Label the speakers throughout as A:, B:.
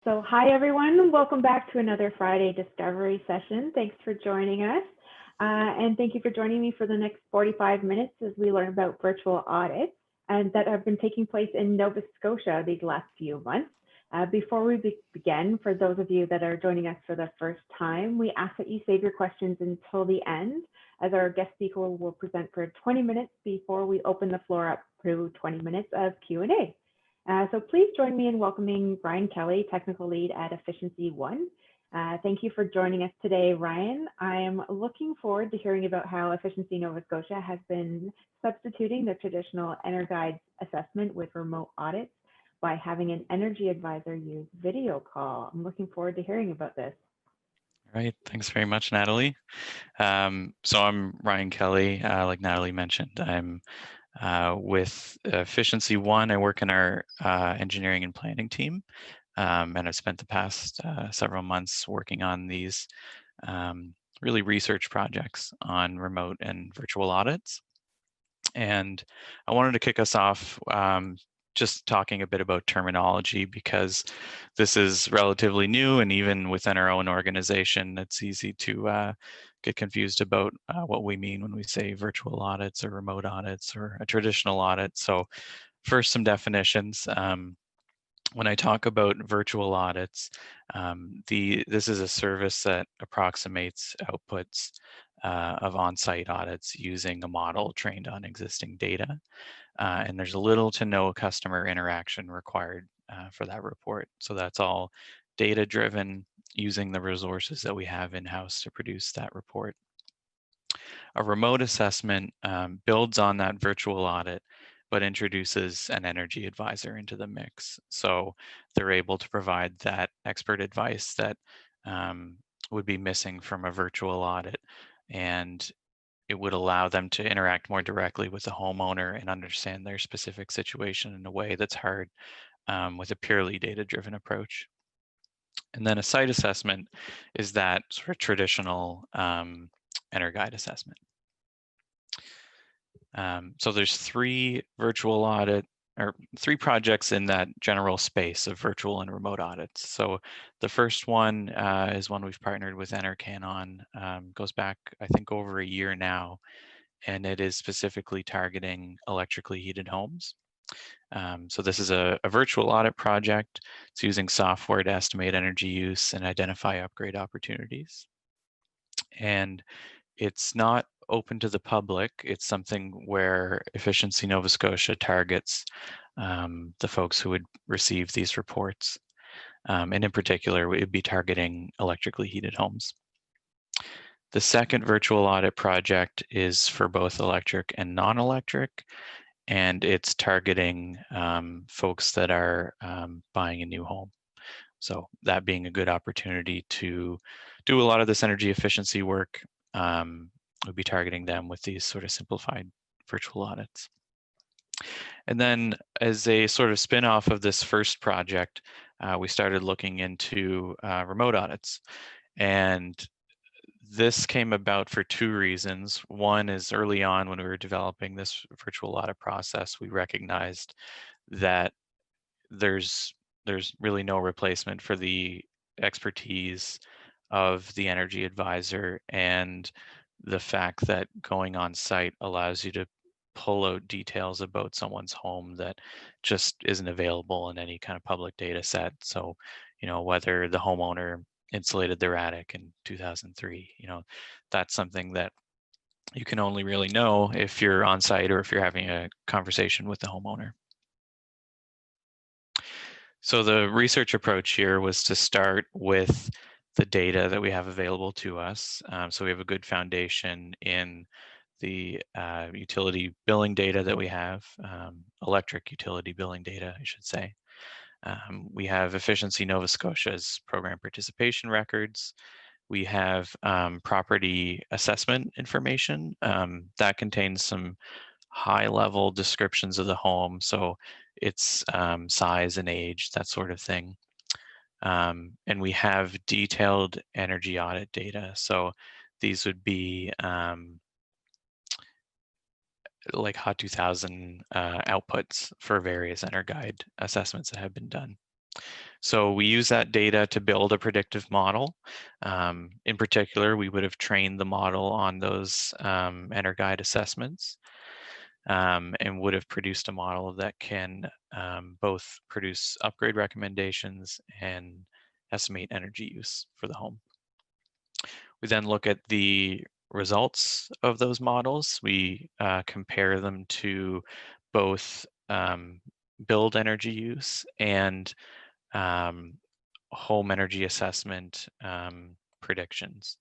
A: So hi, everyone. Welcome back to another Friday Discovery session. Thanks for joining us. And thank you for joining me for the next 45 minutes as we learn about virtual audits and that have been taking place in Nova Scotia these last few months. Before we begin, for those of you that are joining us for the first time, we ask that you save your questions until the end, as our guest speaker will present for 20 minutes before we open the floor up to 20 minutes of Q&A. So please join me in welcoming Ryan Kelly, Technical Lead at EfficiencyOne. Thank you for joining us today, Ryan. I am looking forward to hearing about how Efficiency Nova Scotia has been substituting the traditional EnerGuide assessment with remote audits by having an energy advisor use video call. I'm looking forward to hearing about this.
B: All right, thanks very much, Natalie. So I'm Ryan Kelly, like Natalie mentioned. I'm with EfficiencyOne. I work in our engineering and planning team, and I've spent the past several months working on these really research projects on remote and virtual audits. And I wanted to kick us off just talking a bit about terminology, because this is relatively new, and even within our own organization, it's easy to get confused about what we mean when we say virtual audits or remote audits or a traditional audit. So first, some definitions. When I talk about virtual audits, this is a service that approximates outputs of on-site audits using a model trained on existing data. And there's little to no customer interaction required for that report. So that's all data-driven, using the resources that we have in-house to produce that report. A remote assessment builds on that virtual audit, but introduces an energy advisor into the mix. So they're able to provide that expert advice that would be missing from a virtual audit, and it would allow them to interact more directly with the homeowner and understand their specific situation in a way that's hard with a purely data-driven approach. And then a site assessment is that sort of traditional EnerGuide assessment. So there's three projects in that general space of virtual and remote audits. So the first one is one we've partnered with EnerCan on, goes back, I think, over a year now, and it is specifically targeting electrically heated homes. So this is a virtual audit project. It's using software to estimate energy use and identify upgrade opportunities. And it's not open to the public. It's something where Efficiency Nova Scotia targets the folks who would receive these reports. And in particular, we would be targeting electrically heated homes. The second virtual audit project is for both electric and non-electric, and it's targeting folks that are buying a new home. So that being a good opportunity to do a lot of this energy efficiency work, would be targeting them with these sort of simplified virtual audits. And then as a sort of spin-off of this first project, we started looking into remote audits. And this came about for two reasons. One is, early on when we were developing this virtual audit process, we recognized that there's really no replacement for the expertise of the energy advisor, and the fact that going on site allows you to pull out details about someone's home that just isn't available in any kind of public data set. So, whether the homeowner insulated their attic in 2003, that's something that you can only really know if you're on site or if you're having a conversation with the homeowner. So the research approach here was to start with the data that we have available to us. So we have a good foundation in the utility billing data that we have, electric utility billing data, I should say. We have Efficiency Nova Scotia's program participation records. We have property assessment information that contains some high-level descriptions of the home, so its size and age, that sort of thing. And we have detailed energy audit data. So these would be like HOT 2000 outputs for various EnerGuide assessments that have been done. So we use that data to build a predictive model. In particular, we would have trained the model on those EnerGuide assessments and would have produced a model that can both produce upgrade recommendations and estimate energy use for the home. We then look at the results of those models. We compare them to both build energy use and um, home energy assessment predictions.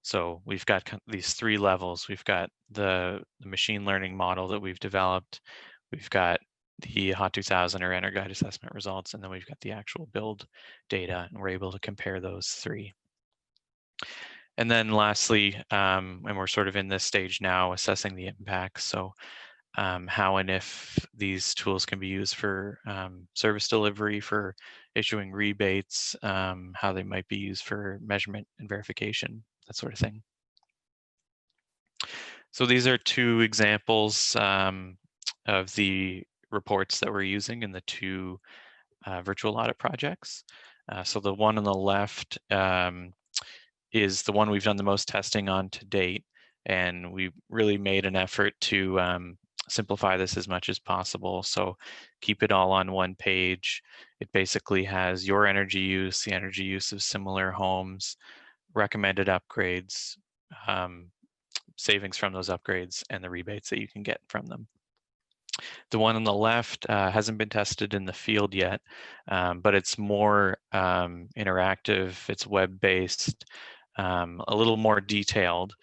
B: So we've got these three levels. We've got the machine learning model that we've developed. We've got the HOT 2000 or EnerGuide assessment results, and then we've got the actual build data, and we're able to compare those three. And then lastly, and we're sort of in this stage now, assessing the impacts. So how and if these tools can be used for service delivery, for issuing rebates, how they might be used for measurement and verification, that sort of thing. So these are two examples of the reports that we're using in the two virtual audit projects. So the one on the left is the one we've done the most testing on to date. And we really made an effort to simplify this as much as possible. So keep it all on one page. It basically has your energy use, the energy use of similar homes, recommended upgrades, savings from those upgrades, and the rebates that you can get from them. The one on the left hasn't been tested in the field yet, but it's more interactive, it's web-based, a little more detailed.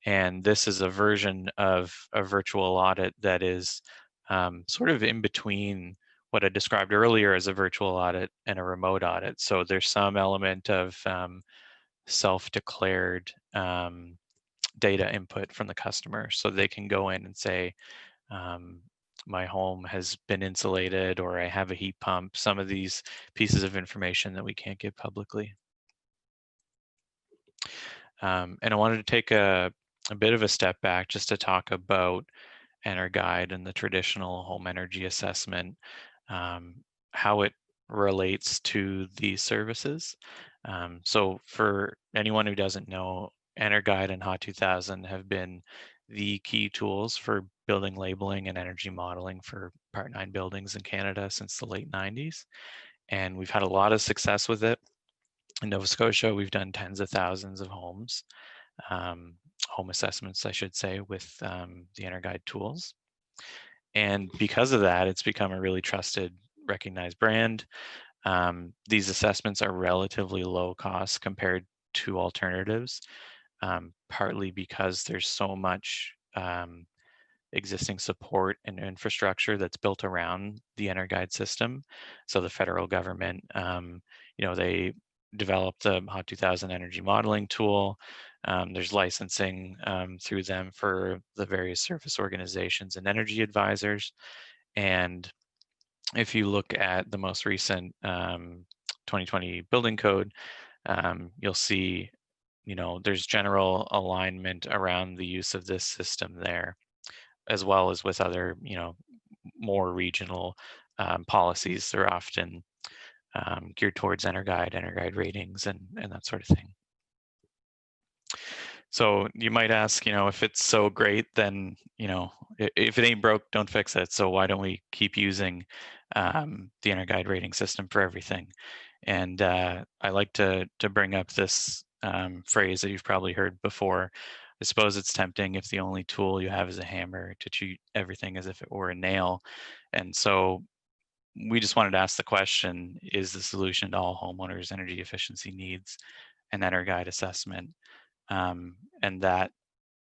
B: And this is a version of a virtual audit that is sort of in between what I described earlier as a virtual audit and a remote audit. So there's some element of self-declared data input from the customer. So they can go in and say, my home has been insulated, or I have a heat pump, some of these pieces of information that we can't give publicly. And I wanted to take a bit of a step back just to talk about EnerGuide and the traditional home energy assessment, how it relates to these services. So for anyone who doesn't know, EnerGuide and HOT 2000 have been the key tools for building labeling and energy modeling for Part 9 buildings in Canada since the late 90s. And we've had a lot of success with it. In Nova Scotia, we've done tens of thousands of homes, home assessments, I should say, with the EnerGuide tools. And because of that, it's become a really trusted, recognized brand. These assessments are relatively low cost compared to alternatives, partly because there's so much existing support and infrastructure that's built around the EnerGuide system. So the federal government, they developed the HOT 2000 energy modeling tool. There's licensing through them for the various service organizations and energy advisors. And if you look at the most recent 2020 building code, you'll see, there's general alignment around the use of this system there, as well as with other, more regional policies. They're often geared towards EnerGuide ratings, and that sort of thing. So you might ask, if it's so great, then, if it ain't broke, don't fix it. So why don't we keep using the EnerGuide rating system for everything? And I like to bring up this phrase that you've probably heard before. I suppose it's tempting if the only tool you have is a hammer to treat everything as if it were a nail. And so we just wanted to ask the question, is the solution to all homeowners' energy efficiency needs an EnerGuide assessment? And that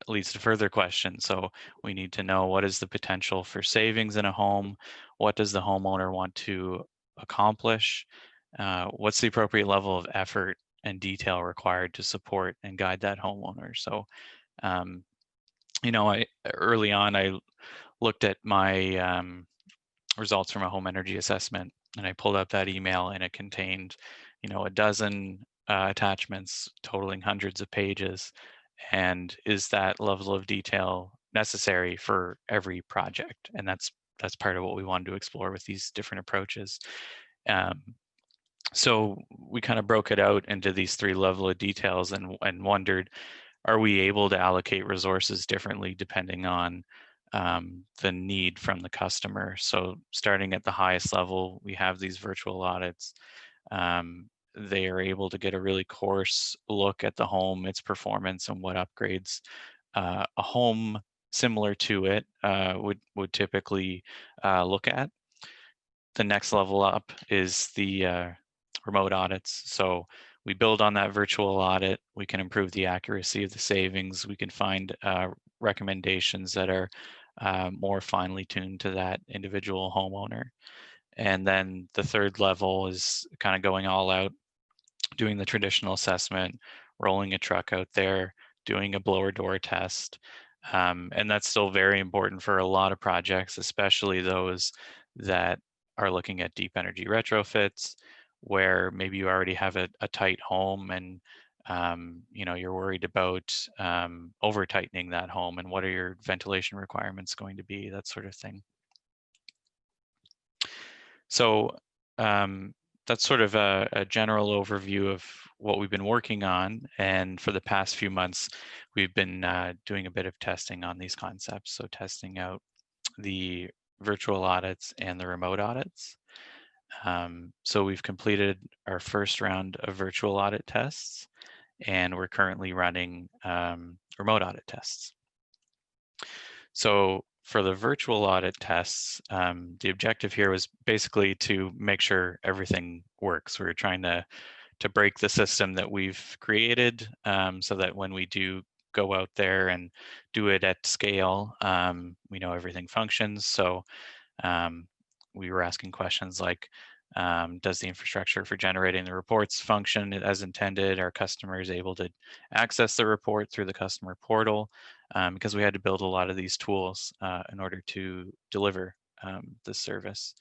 B: leads to further questions. So we need to know, what is the potential for savings in a home? What does the homeowner want to accomplish? What's the appropriate level of effort and detail required to support and guide that homeowner? So, early on, I looked at my results from a home energy assessment, and I pulled up that email, and it contained, a dozen attachments totaling hundreds of pages. And is that level of detail necessary for every project? And that's part of what we wanted to explore with these different approaches. So we kind of broke it out into these 3 level of details and wondered, are we able to allocate resources differently depending on the need from the customer? So starting at the highest level, we have these virtual audits. They are able to get a really coarse look at the home, its performance, and what upgrades a home similar to it would typically look at. The next level up is the remote audits. So we build on that virtual audit. We can improve the accuracy of the savings. We can find recommendations that are more finely tuned to that individual homeowner. And then the third level is kind of going all out, doing the traditional assessment, rolling a truck out there, doing a blower door test. And that's still very important for a lot of projects, especially those that are looking at deep energy retrofits, where maybe you already have a tight home and you're worried about over tightening that home, and what are your ventilation requirements going to be, that sort of thing. So that's sort of a general overview of what we've been working on. And for the past few months, we've been doing a bit of testing on these concepts. So testing out the virtual audits and the remote audits. So we've completed our first round of virtual audit tests, and we're currently running remote audit tests. So for the virtual audit tests, the objective here was basically to make sure everything works. We're trying to break the system that we've created, so that when we do go out there and do it at scale, we know everything functions. So we were asking questions like, does the infrastructure for generating the reports function as intended? Are customers able to access the report through the customer portal? Because we had to build a lot of these tools in order to deliver this service.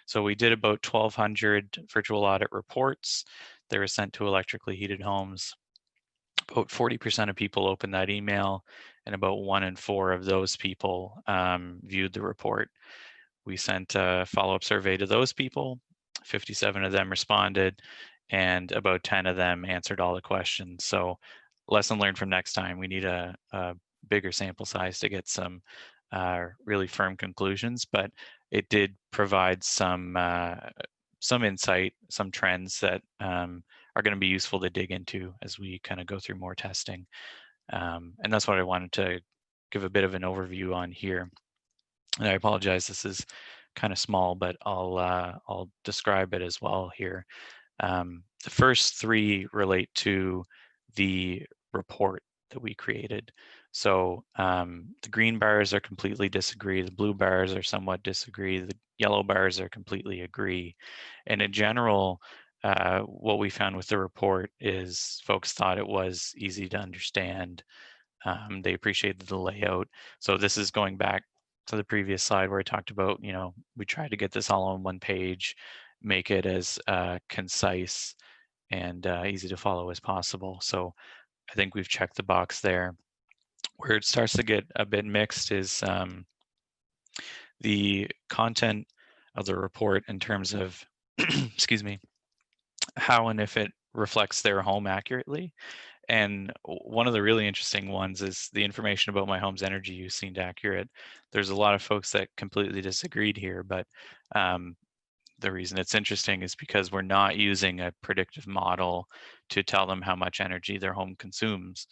B: So we did about 1,200 virtual audit reports. They were sent to electrically heated homes. About 40% of people opened that email, and about 1 in 4 of those people viewed the report. We sent a follow-up survey to those people. 57 of them responded, and about 10 of them answered all the questions. So lesson learned from next time, we need a bigger sample size to get some really firm conclusions, but it did provide some insight, some trends that are going to be useful to dig into as we kind of go through more testing. And that's what I wanted to give a bit of an overview on here. And I apologize, this is kind of small, but I'll describe it as well here. The first 3 relate to the report that we created. So the green bars are completely disagree, the blue bars are somewhat disagree, the yellow bars are completely agree. And in general, what we found with the report is folks thought it was easy to understand. They appreciated the layout. So this is going back to the previous slide where I talked about, we tried to get this all on one page, make it as concise and easy to follow as possible. So I think we've checked the box there. Where it starts to get a bit mixed is the content of the report in terms of, excuse me, how and if it reflects their home accurately. And one of the really interesting ones is the information about my home's energy use seemed accurate. There's a lot of folks that completely disagreed here, but the reason it's interesting is because we're not using a predictive model to tell them how much energy their home consumes.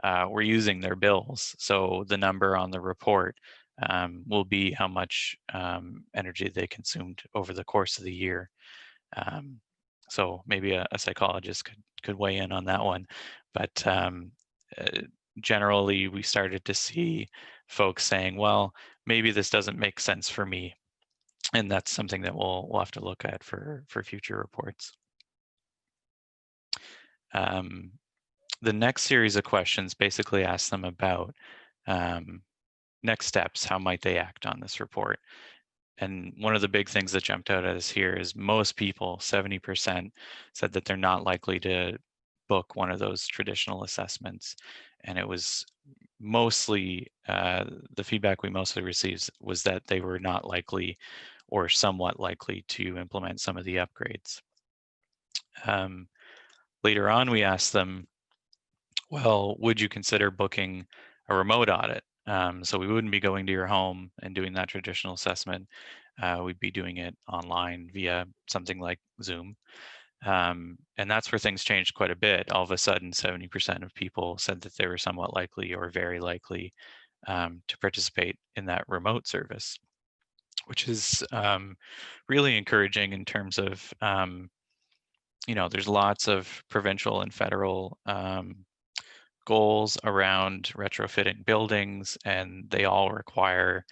B: We're using their bills. So the number on the report will be how much energy they consumed over the course of the year. So maybe a psychologist could weigh in on that one. But generally, we started to see folks saying, well, maybe this doesn't make sense for me. And that's something that we'll have to look at for future reports. The next series of questions basically ask them about next steps. How might they act on this report? And one of the big things that jumped out at us here is most people, 70%, said that they're not likely to book one of those traditional assessments. And it was mostly, the feedback we mostly received was that they were not likely or somewhat likely to implement some of the upgrades. Later on, we asked them, well, would you consider booking a remote audit? So we wouldn't be going to your home and doing that traditional assessment. We'd be doing it online via something like Zoom. And that's where things changed quite a bit. All of a sudden, 70% of people said that they were somewhat likely or very likely to participate in that remote service, which is really encouraging in terms of, there's lots of provincial and federal goals around retrofitting buildings, and they all require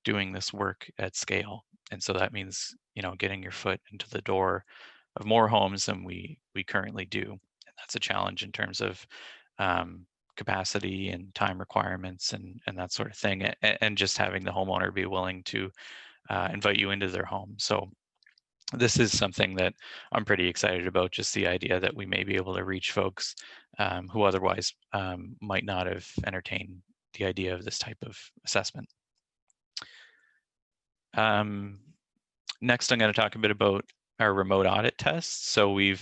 B: doing this work at scale. And so that means, getting your foot into the door of more homes than we currently do. And that's a challenge in terms of capacity and time requirements and that sort of thing, and just having the homeowner be willing to invite you into their home. So this is something that I'm pretty excited about, just the idea that we may be able to reach folks who otherwise might not have entertained the idea of this type of assessment. Next, I'm going to talk a bit about our remote audit tests. So we're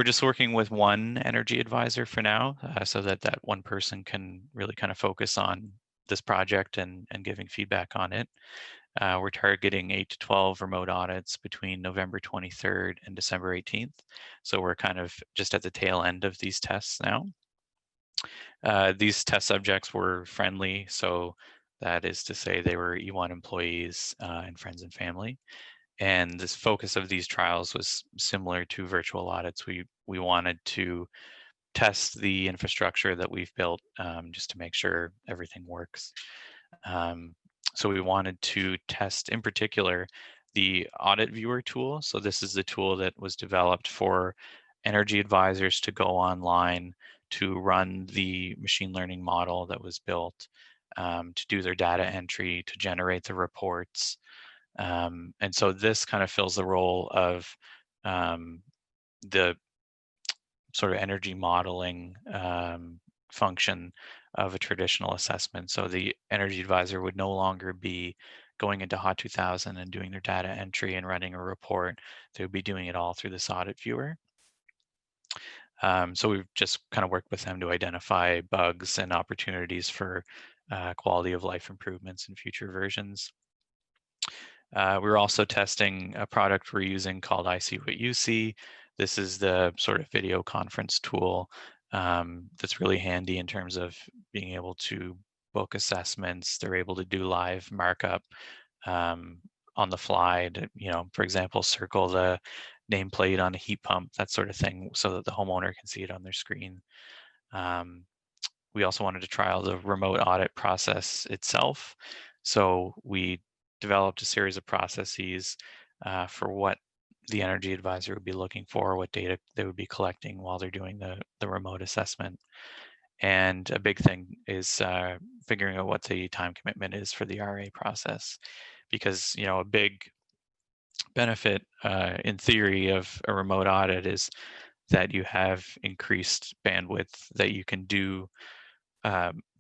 B: just working with one energy advisor for now, so that one person can really kind of focus on this project and giving feedback on it. We're targeting 8 to 12 remote audits between November 23rd and December 18th. So we're kind of just at the tail end of these tests now. These test subjects were friendly, so that is to say they were E1 employees and friends and family. And this focus of these trials was similar to virtual audits. We wanted to test the infrastructure that we've built just to make sure everything works. So we wanted to test, in particular, the audit viewer tool. So this is the tool that was developed for energy advisors to go online to run the machine learning model that was built, to do their data entry, to generate the reports. And so this kind of fills the role of the sort of energy modeling function of a traditional assessment. So the energy advisor would no longer be going into HOT 2000 and doing their data entry and running a report. They would be doing it all through this audit viewer. So we've just kind of worked with them to identify bugs and opportunities for quality of life improvements in future versions. We're also testing a product we're using called I See What You See. This is the sort of video conference tool that's really handy in terms of being able to book assessments. They're able to do live markup on the fly to, for example, circle the nameplate on a heat pump, that sort of thing, so that the homeowner can see it on their screen. We also wanted to trial the remote audit process itself. So we developed a series of processes for what the energy advisor would be looking for, what data they would be collecting while they're doing the remote assessment. And a big thing is figuring out what the time commitment is for the RA process. Because, a big benefit in theory of a remote audit is that you have increased bandwidth, that you can do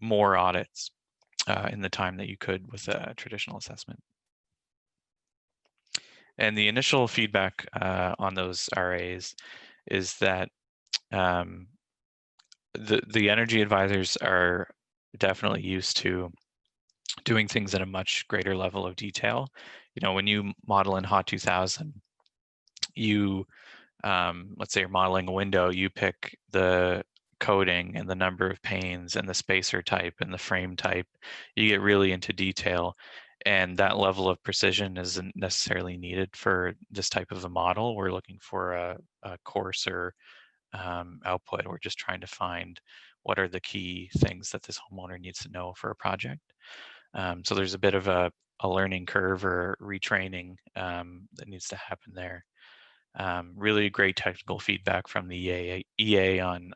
B: more audits in the time that you could with a traditional assessment. And the initial feedback on those RAs is that the energy advisors are definitely used to doing things at a much greater level of detail. When you model in HOT 2000, you let's say you're modeling a window, you pick the coating and the number of panes and the spacer type and the frame type. You get really into detail, and that level of precision isn't necessarily needed for this type of a model. We're looking for a coarser output. We're just trying to find what are the key things that this homeowner needs to know for a project. So there's a bit of a learning curve or retraining that needs to happen there. Really great technical feedback from the EA on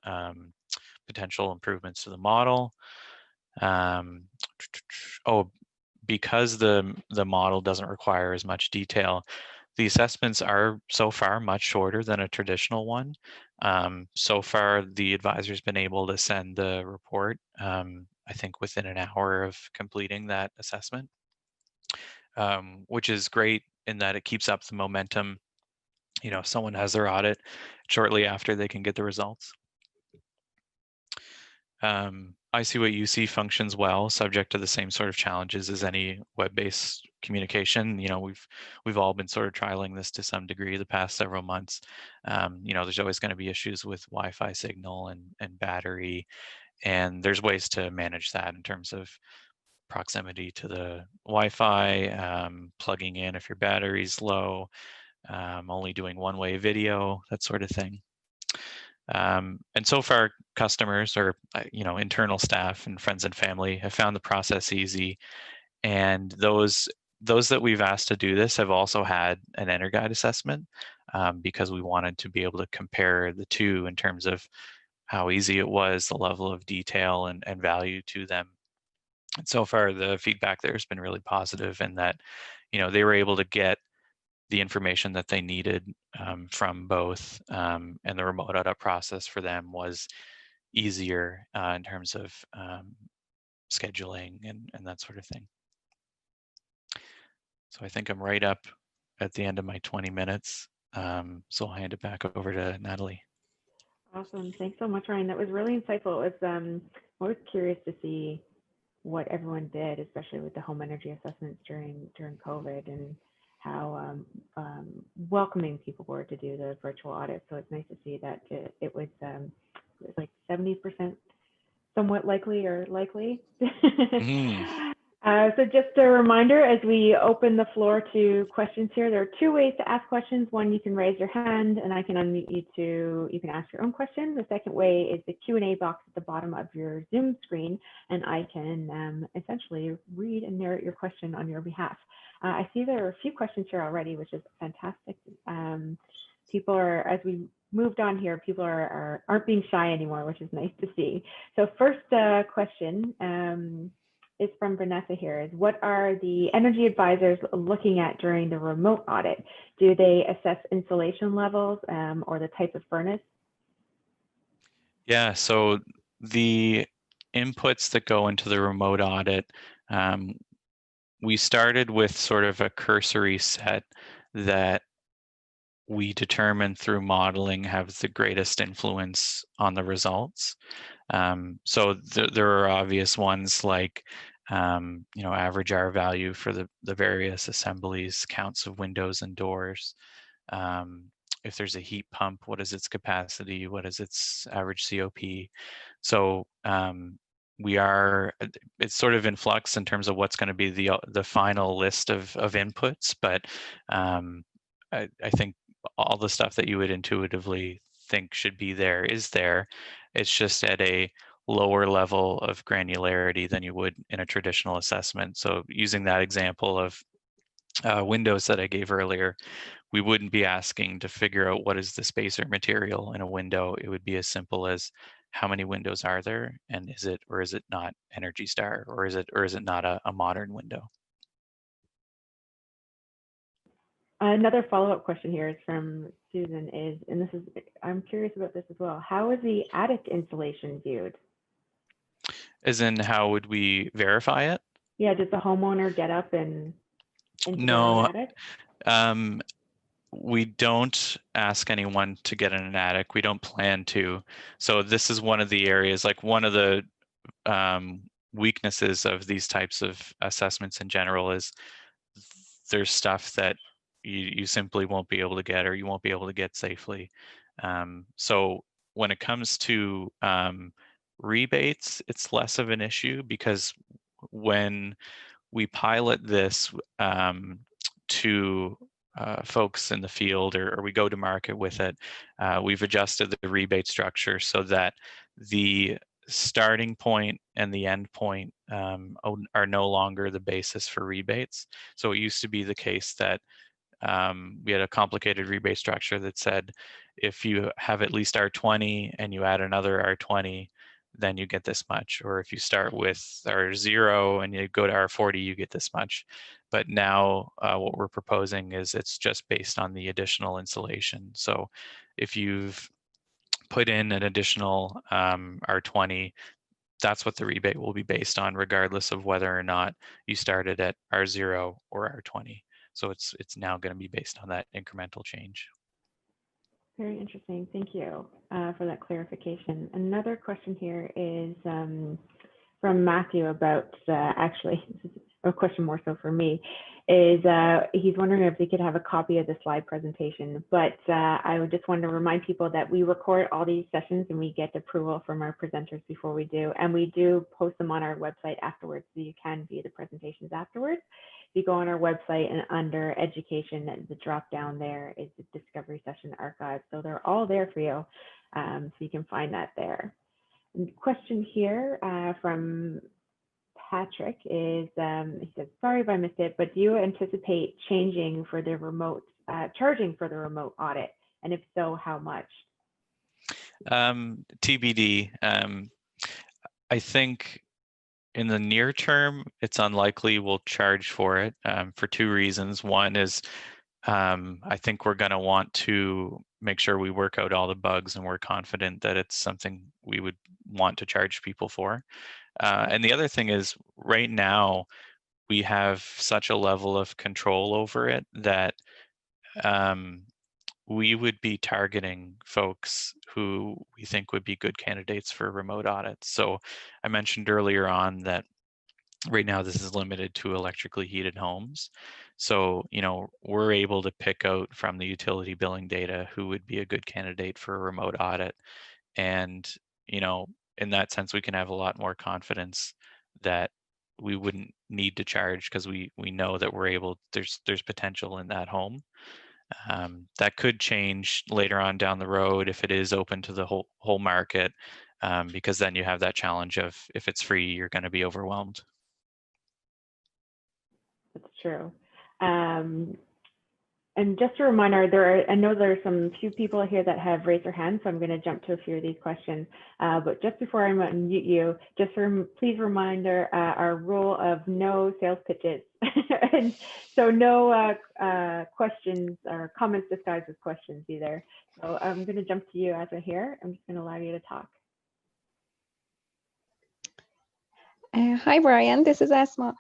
B: potential improvements to the model. Because the model doesn't require as much detail, the assessments are so far much shorter than a traditional one. So far, the advisor's been able to send the report, I think within an hour of completing that assessment, which is great in that it keeps up the momentum if someone has their audit, shortly after they can get the results. I see what you see functions well, subject to the same sort of challenges as any web-based communication. We've all been sort of trialing this to some degree the past several months. There's always going to be issues with Wi-Fi signal and battery, and there's ways to manage that in terms of proximity to the Wi-Fi, plugging in if your battery's low, only doing one-way video, that sort of thing. And so far, customers or internal staff and friends and family have found the process easy. And those that we've asked to do this have also had an EnerGuide assessment, because we wanted to be able to compare the two in terms of how easy it was, the level of detail and value to them. And so far, the feedback there has been really positive, in that they were able to get the information that they needed from both, and the remote audit process for them was easier in terms of scheduling and that sort of thing. So I think I'm right up at the end of my 20 minutes. So I'll hand it back over to Natalie.
A: Awesome. Thanks so much, Ryan. That was really insightful. It was, I was curious to see what everyone did, especially with the home energy assessments during COVID, and how welcoming people were to do the virtual audit. So it's nice to see that it was like 70% somewhat likely or likely. So just a reminder, as we open the floor to questions here, there are two ways to ask questions. One, you can raise your hand and I can unmute you can ask your own question. The second way is the Q&A box at the bottom of your Zoom screen, and I can essentially read and narrate your question on your behalf. I see there are a few questions here already, which is fantastic. People are, as we moved on here, people aren't being shy anymore, which is nice to see. So first question, is from Vanessa here, is what are the energy advisors looking at during the remote audit? Do they assess insulation levels or the type of furnace?
B: Yeah, so the inputs that go into the remote audit, we started with sort of a cursory set that we determined through modeling have the greatest influence on the results. So there are obvious ones like, average R value for the various assemblies, counts of windows and doors. If there's a heat pump, what is its capacity? What is its average COP? So it's sort of in flux in terms of what's going to be the final list of inputs, but I think all the stuff that you would intuitively think should be there is there. It's just at a lower level of granularity than you would in a traditional assessment. So using that example of windows that I gave earlier, we wouldn't be asking to figure out what is the spacer material in a window. It would be as simple as how many windows are there, and is it or is it not Energy Star, or is it not a modern window?
A: Another follow-up question here is from Susan, and I'm curious about this as well. How is the attic insulation viewed?
B: As in, how would we verify it?
A: Yeah, does the homeowner get up and into
B: No,
A: their attic?
B: We don't ask anyone to get in an attic. We don't plan to. So this is one of the areas, like one of the weaknesses of these types of assessments in general is there's stuff that you simply won't be able to get, or you won't be able to get safely. So when it comes to rebates, it's less of an issue, because when we pilot this to folks in the field, or we go to market with it, we've adjusted the rebate structure so that the starting point and the end point are no longer the basis for rebates. So it used to be the case that we had a complicated rebate structure that said if you have at least R20 and you add another R20, then you get this much. Or if you start with R0 and you go to R40, you get this much. But now what we're proposing is it's just based on the additional insulation. So if you've put in an additional R20, that's what the rebate will be based on, regardless of whether or not you started at R0 or R20. So it's now going to be based on that incremental change.
A: Very interesting. Thank you for that clarification. Another question here is from Matthew about actually, this is a question more so for me, is he's wondering if we could have a copy of the slide presentation. But I would just want to remind people that we record all these sessions and we get approval from our presenters before we do. And we do post them on our website afterwards, so you can view the presentations afterwards. If you go on our website and under education, the drop down there is the discovery session archive. So they're all there for you. So you can find that there. Question here from Patrick is, he says, sorry if I missed it, but do you anticipate changing for the remote, charging for the remote audit? And if so, how much?
B: TBD. I think in the near term, it's unlikely we'll charge for it for two reasons. One is I think we're going to want to make sure we work out all the bugs and we're confident that it's something we would want to charge people for. And the other thing is right now we have such a level of control over it that we would be targeting folks who we think would be good candidates for remote audits. So I mentioned earlier on that right now this is limited to electrically heated homes. So, we're able to pick out from the utility billing data who would be a good candidate for a remote audit. And, in that sense, we can have a lot more confidence that we wouldn't need to charge because we know that we're able, there's potential in that home. That could change later on down the road if it is open to the whole market, because then you have that challenge of if it's free, you're going to be overwhelmed.
A: That's true. And just a reminder, I know there are some few people here that have raised their hands, so I'm going to jump to a few of these questions. But just before I unmute you, please reminder our rule of no sales pitches. And so no questions or comments disguised as questions either. So I'm going to jump to you as we're here. I'm just going to allow you to talk.
C: Hi, Brian. This is Asma.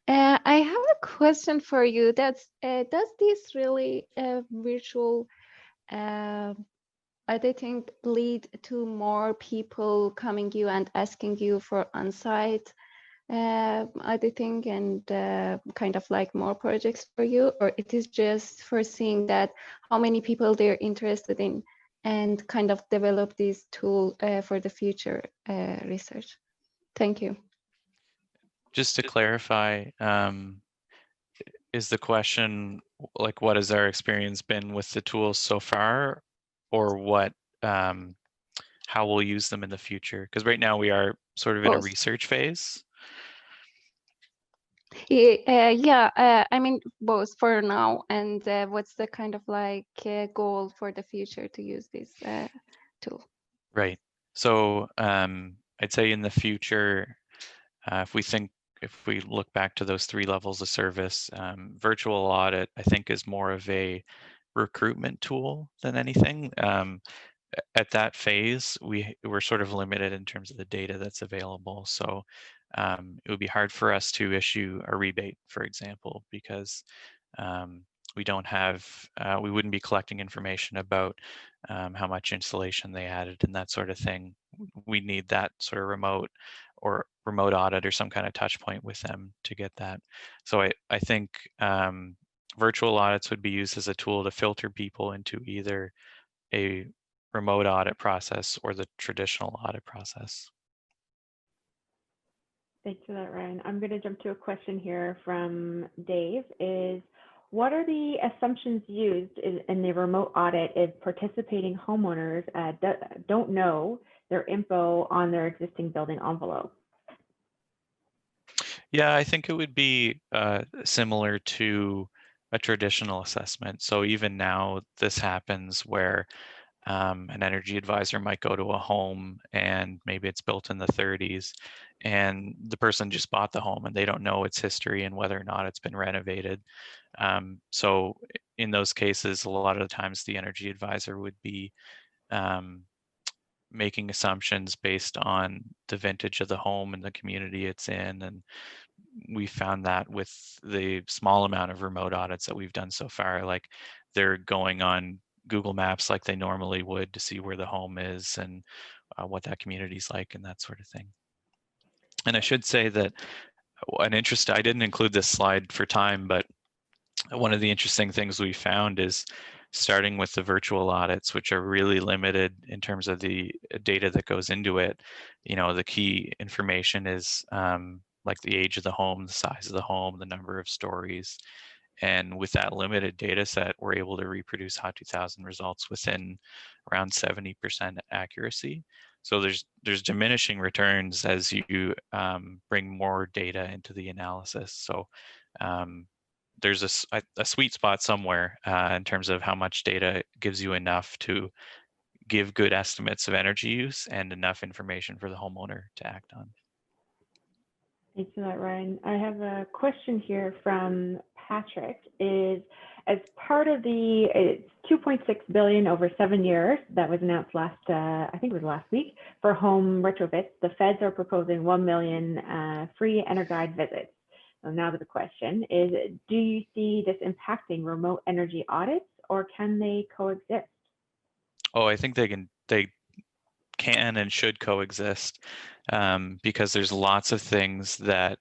C: I have a question for you. Does this really virtual auditing lead to more people coming you and asking you for on-site auditing and kind of like more projects for you, or it is just for seeing that how many people they're interested in and kind of develop this tool for the future research? Thank you.
B: Just to clarify, is the question like what has our experience been with the tools so far, or what how we'll use them in the future? Because right now we are sort of in a research phase.
C: I mean both for now, and what's the kind of like goal for the future to use this tool?
B: Right. So I'd say in the future, if we look back to those three levels of service, virtual audit, I think, is more of a recruitment tool than anything. At that phase, we're sort of limited in terms of the data that's available. So it would be hard for us to issue a rebate, for example, because we don't have, we wouldn't be collecting information about how much insulation they added and that sort of thing. We need that sort of remote audit or some kind of touch point with them to get that. So I think virtual audits would be used as a tool to filter people into either a remote audit process or the traditional audit process.
A: Thanks for that, Ryan. I'm going to jump to a question here from Dave. What are the assumptions used in the remote audit if participating homeowners don't know their info on their existing building envelope?
B: Yeah, I think it would be similar to a traditional assessment. So even now, this happens where an energy advisor might go to a home and maybe it's built in the 30s and the person just bought the home and they don't know its history and whether or not it's been renovated. So in those cases, a lot of the times the energy advisor would be making assumptions based on the vintage of the home and the community it's in. And we found that with the small amount of remote audits that we've done so far, like they're going on Google Maps like they normally would to see where the home is and what that community's like and that sort of thing. And I should say that I didn't include this slide for time, but one of the interesting things we found is starting with the virtual audits, which are really limited in terms of the data that goes into it. You know, the key information is like the age of the home, the size of the home, the number of stories. And with that limited data set, we're able to reproduce HOT 2000 results within around 70% accuracy. So there's diminishing returns as you bring more data into the analysis. So there's a sweet spot somewhere in terms of how much data gives you enough to give good estimates of energy use and enough information for the homeowner to act on.
A: Thanks for that, Ryan. I have a question here from Patrick. Is as part of the it's 2.6 billion over 7 years that was announced last, I think it was last week, for home retrofits, the feds are proposing 1 million free EnerGuide visits. So now the question is, do you see this impacting remote energy audits, or can they coexist?
B: Oh, I think they can and should coexist because there's lots of things that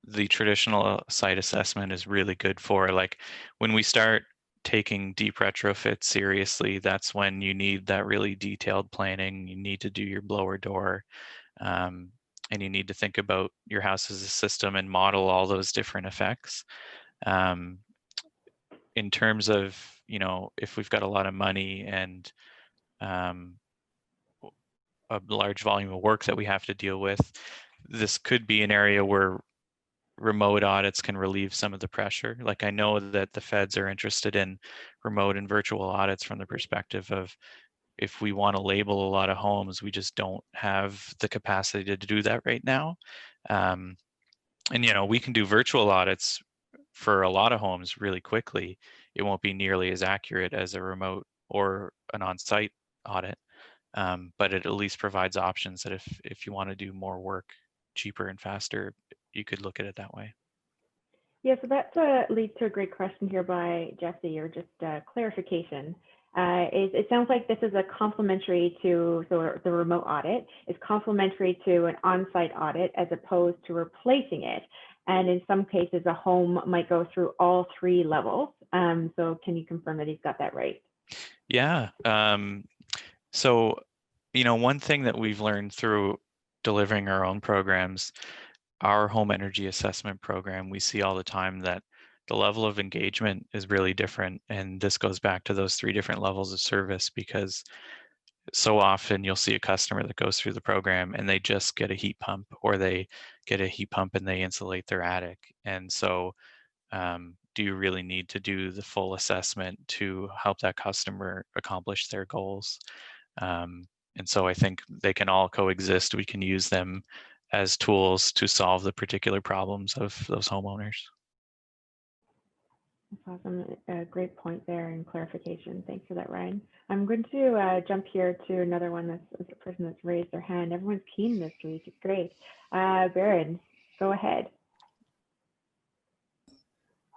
B: the traditional site assessment is really good for. Like when we start taking deep retrofits seriously, that's when you need that really detailed planning. You need to do your blower door, and you need to think about your house as a system and model all those different effects. In terms of, you know, if we've got a lot of money and a large volume of work that we have to deal with, this could be an area where remote audits can relieve some of the pressure. Like I know that the feds are interested in remote and virtual audits from the perspective of if we want to label a lot of homes, we just don't have the capacity to do that right now. And you know, we can do virtual audits for a lot of homes really quickly. It won't be nearly as accurate as a remote or an on-site audit, but it at least provides options that if you want to do more work cheaper and faster, you could look at it that way.
A: Yeah, so that leads to a great question here by Jesse, or just clarification. It sounds like this is a complementary to, so the remote audit is complementary to an on-site audit as opposed to replacing it. And in some cases, a home might go through all 3 levels. So can you confirm that he's got that right?
B: Yeah. So, you know, one thing that we've learned through delivering our own programs, our home energy assessment program, we see all the time that the level of engagement is really different. And this goes back to those 3 different levels of service, because so often you'll see a customer that goes through the program and they just get a heat pump, or they get a heat pump and they insulate their attic. And so do you really need to do the full assessment to help that customer accomplish their goals? And so I think they can all coexist. We can use them as tools to solve the particular problems of those homeowners.
A: That's awesome. A great point there and clarification. Thanks for that, Ryan. I'm going to jump here to another one. That's a person that's raised their hand. Everyone's keen this week. It's great. Baron, go ahead.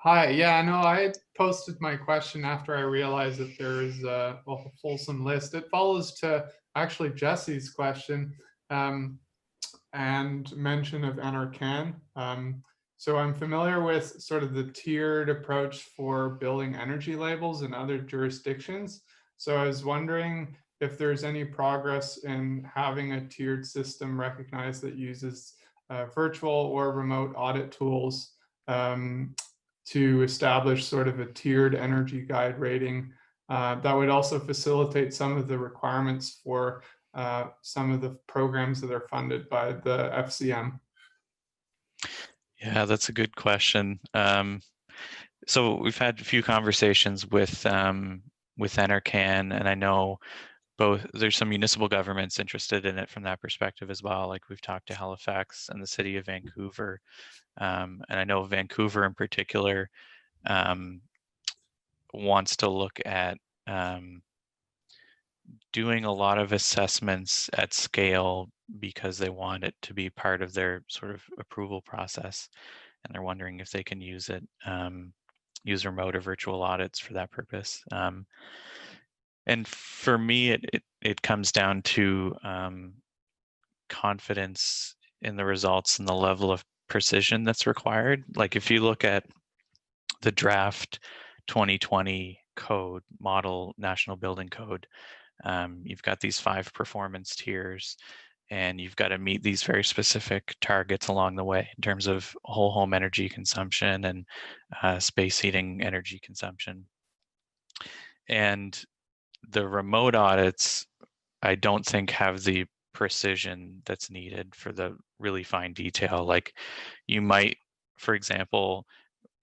D: Hi, yeah, no, I posted my question after I realized that there is a fulsome list. It follows to actually Jesse's question and mention of EnerCan. So I'm familiar with sort of the tiered approach for building energy labels in other jurisdictions. So I was wondering if there's any progress in having a tiered system recognized that uses virtual or remote audit tools to establish sort of a tiered EnerGuide rating that would also facilitate some of the requirements for some of the programs that are funded by the FCM.
B: Yeah, that's a good question. So we've had a few conversations with EnerCan, and I know there's some municipal governments interested in it from that perspective as well. Like we've talked to Halifax and the city of Vancouver, and I know Vancouver in particular wants to look at doing a lot of assessments at scale because they want it to be part of their sort of approval process, and they're wondering if they can use it use remote or virtual audits for that purpose. And for me, it comes down to confidence in the results and the level of precision that's required. Like if you look at the draft 2020 code, model National Building Code, you've got these 5 performance tiers, and you've got to meet these very specific targets along the way in terms of whole home energy consumption and space heating energy consumption. And the remote audits, I don't think have the precision that's needed for the really fine detail. Like you might, for example,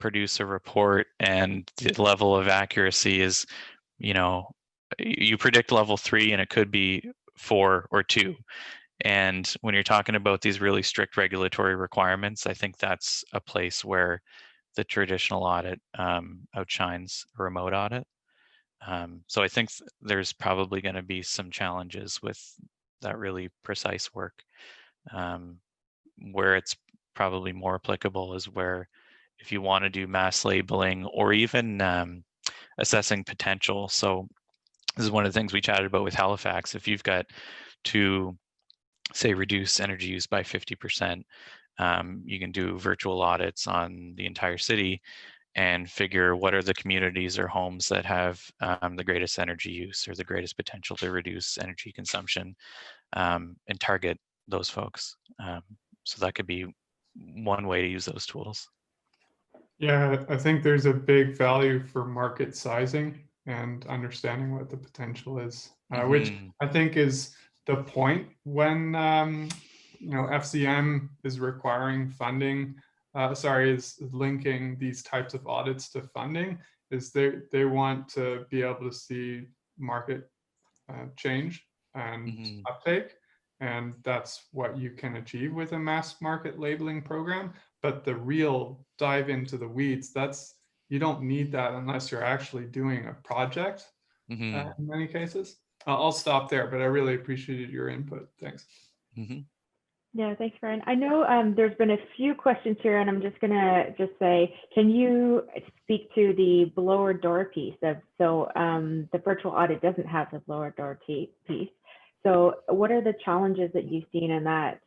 B: produce a report and the level of accuracy is, you predict level 3 and it could be 4 or 2. And when you're talking about these really strict regulatory requirements, I think that's a place where the traditional audit outshines a remote audit. So I think there's probably going to be some challenges with that really precise work. Where it's probably more applicable is where if you want to do mass labeling or even assessing potential. So this is one of the things we chatted about with Halifax. If you've got to, say, reduce energy use by 50%, you can do virtual audits on the entire city and figure what are the communities or homes that have the greatest energy use or the greatest potential to reduce energy consumption, and target those folks. So that could be one way to use those tools.
D: Yeah, I think there's a big value for market sizing and understanding what the potential is, which I think is the point when FCM is requiring funding. Is linking these types of audits to funding. Is they want to be able to see market change and uptake, and that's what you can achieve with a mass market labeling program. But the real dive into the weeds, you don't need that unless you're actually doing a project in many cases. I'll stop there, but I really appreciated your input. Thanks.
A: Yeah, thanks, Brian. I know there's been a few questions here, and I'm just gonna say, can you speak to the blower door piece of, so the virtual audit doesn't have the blower door piece. So what are the challenges that you've seen in that?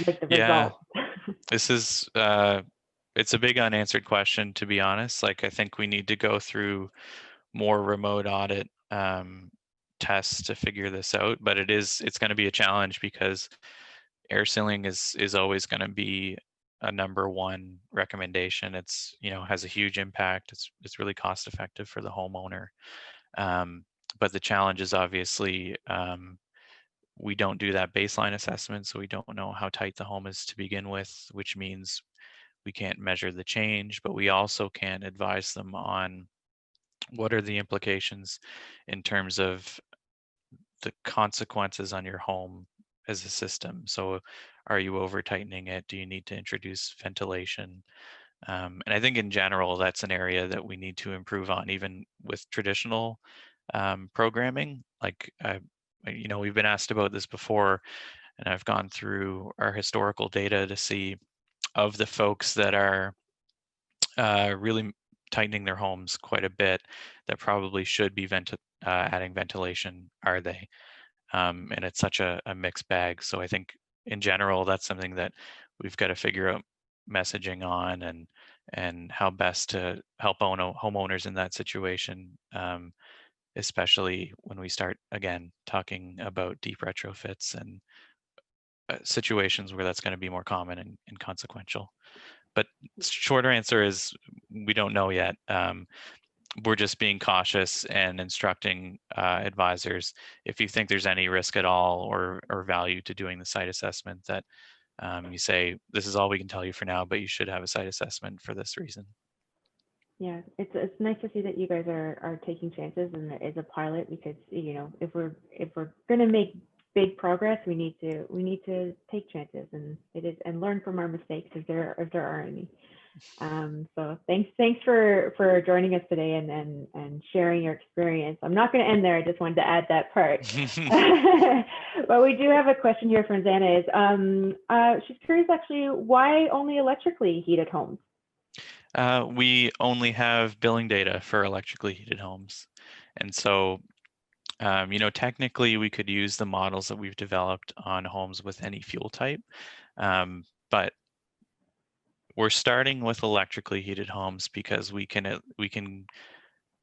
A: Like the result?
B: This is, it's a big unanswered question, to be honest. Like I think we need to go through more remote audit tests to figure this out, but it's going to be a challenge because air sealing is always going to be a #1 recommendation. It's, has a huge impact. It's really cost effective for the homeowner. But the challenge is obviously we don't do that baseline assessment, so we don't know how tight the home is to begin with, which means we can't measure the change, but we also can't advise them on what are the implications in terms of the consequences on your home as a system. So are you over tightening it? Do you need to introduce ventilation? And I think in general, that's an area that we need to improve on, even with traditional programming. Like, we've been asked about this before, and I've gone through our historical data to see of the folks that are really tightening their homes quite a bit that probably should be adding ventilation, are they? And it's such a mixed bag. So I think in general, that's something that we've got to figure out messaging on and how best to help homeowners in that situation, especially when we start, again, talking about deep retrofits and situations where that's going to be more common and consequential. But shorter answer is we don't know yet. We're just being cautious and instructing advisors, if you think there's any risk at all or value to doing the site assessment, that you say, this is all we can tell you for now, but you should have a site assessment for this reason.
A: Yeah, it's nice to see that you guys are taking chances and it is a pilot, because if we're going to make big progress, we need to take chances and learn from our mistakes if there are any. So thanks for joining us today and sharing your experience. I'm not going to end there. I just wanted to add that part. But we do have a question here from Xana. She's curious, actually, why only electrically heated homes?
B: We only have billing data for electrically heated homes. And so, you know, technically we could use the models that we've developed on homes with any fuel type, but we're starting with electrically heated homes because we can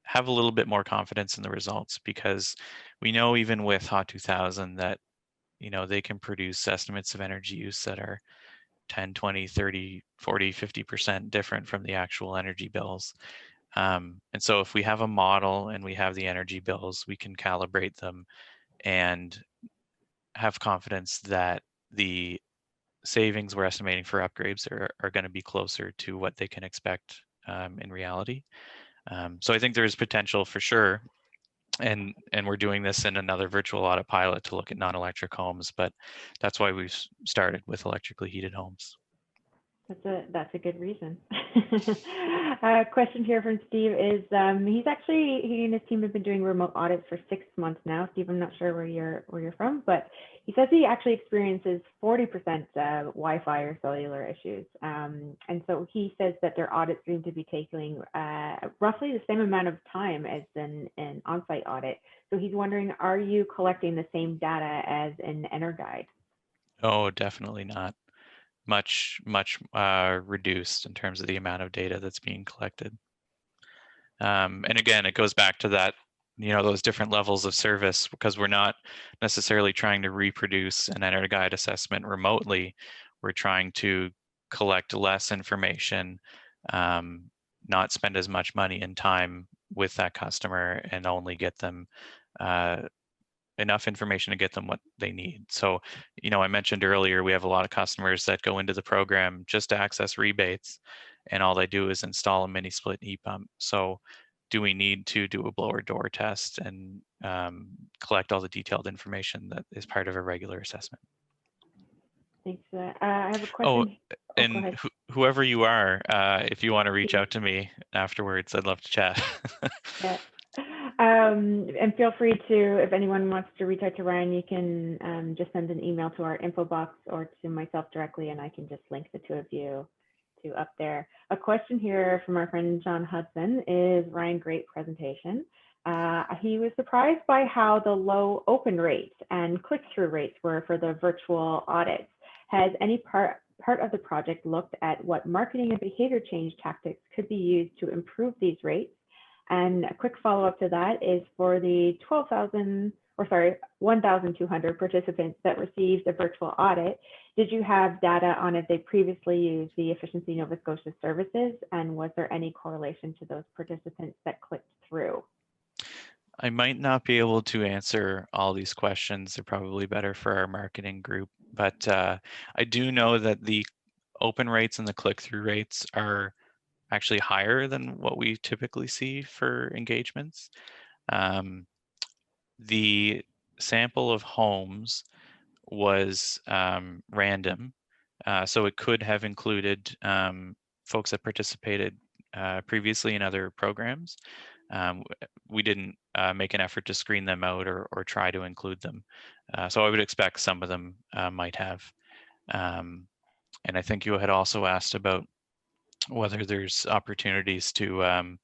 B: have a little bit more confidence in the results, because we know even with HOT 2000 that, you know, they can produce estimates of energy use that are 10, 20, 30, 40, 50% different from the actual energy bills. And so if we have a model and we have the energy bills, we can calibrate them and have confidence that the savings we're estimating for upgrades are going to be closer to what they can expect in reality. So I think there's potential for sure. And we're doing this in another virtual audit pilot to look at non-electric homes, but that's why we've started with electrically heated homes.
A: That's a good reason. A question here from Steve is, he and his team have been doing remote audits for 6 months now. Steve, I'm not sure where you're from, but he says he actually experiences 40% Wi-Fi or cellular issues. And so he says that their audits seem to be taking roughly the same amount of time as an on-site audit. So he's wondering, are you collecting the same data as an EnerGuide?
B: Oh, definitely not. Much reduced in terms of the amount of data that's being collected. And again, it goes back to that, you know, those different levels of service, because we're not necessarily trying to reproduce an EnerGuide assessment remotely. We're trying to collect less information, not spend as much money and time with that customer, and only get them enough information to get them what they need. So, you know, I mentioned earlier, we have a lot of customers that go into the program just to access rebates, and all they do is install a mini split heat pump. So do we need to do a blower door test and collect all the detailed information that is part of a regular assessment?
A: Thanks for that. I have a
B: Oh,
A: question.
B: and whoever you are, if you want to reach out to me afterwards, I'd love to chat.
A: Yeah. And feel free to, if anyone wants to reach out to Ryan, you can just send an email to our info box or to myself directly, and I can just link the two of you to up there. A question here from our friend John Hudson is, Ryan, great presentation. He was surprised by how the low open rates and click-through rates were for the virtual audits. Has any part of the project looked at what marketing and behavior change tactics could be used to improve these rates? And a quick follow-up to that is, for the 1,200 participants that received a virtual audit, did you have data on if they previously used the Efficiency Nova Scotia services? And was there any correlation to those participants that clicked through?
B: I might not be able to answer all these questions. They're probably better for our marketing group, but I do know that the open rates and the click-through rates are actually higher than what we typically see for engagements. The sample of homes was random, so it could have included folks that participated previously in other programs. We didn't make an effort to screen them out or try to include them. So I would expect some of them might have. And I think you had also asked about whether there's opportunities to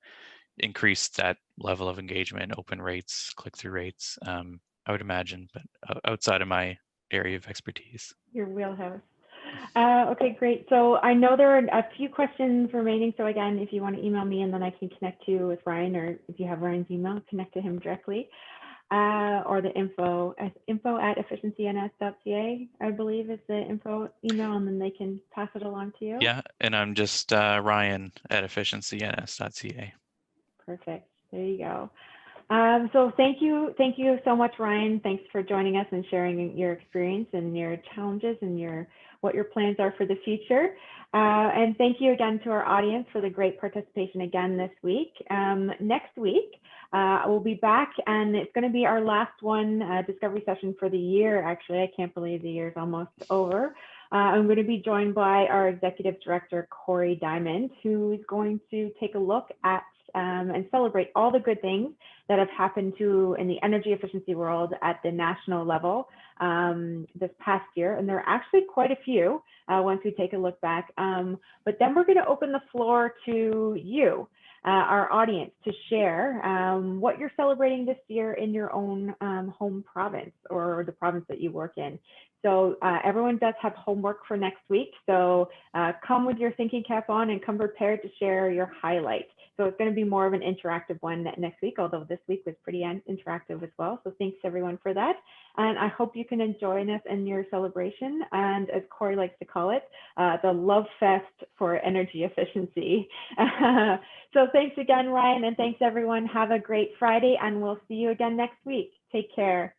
B: increase that level of engagement, open rates, click-through rates. I would imagine, but outside of my area of expertise.
A: Your wheelhouse. Okay, great. So I know there are a few questions remaining. So again, if you want to email me, and then I can connect you with Ryan, or if you have Ryan's email, connect to him directly, or the info at efficiencyns.ca, I believe is the info email, and then they can pass it along to you.
B: Yeah, and I'm just Ryan at efficiencyns.ca.
A: Perfect. There you go. So thank you so much, Ryan. Thanks for joining us and sharing your experience and your challenges and what your plans are for the future. And thank you again to our audience for the great participation again this week. Next week, we'll be back, and it's going to be our last one, discovery session for the year. Actually, I can't believe the year's almost over. I'm going to be joined by our Executive Director, Corey Diamond, who is going to take a look at and celebrate all the good things that have happened in the energy efficiency world at the national level this past year. And there are actually quite a few once we take a look back. But then we're going to open the floor to you, our audience, to share what you're celebrating this year in your own home province or the province that you work in. So everyone does have homework for next week. So come with your thinking cap on and come prepared to share your highlights. So it's going to be more of an interactive one next week, although this week was pretty interactive as well. So thanks everyone for that. And I hope you can join us in your celebration. And as Corey likes to call it, the love fest for energy efficiency. So thanks again, Ryan, and thanks everyone. Have a great Friday, and we'll see you again next week. Take care.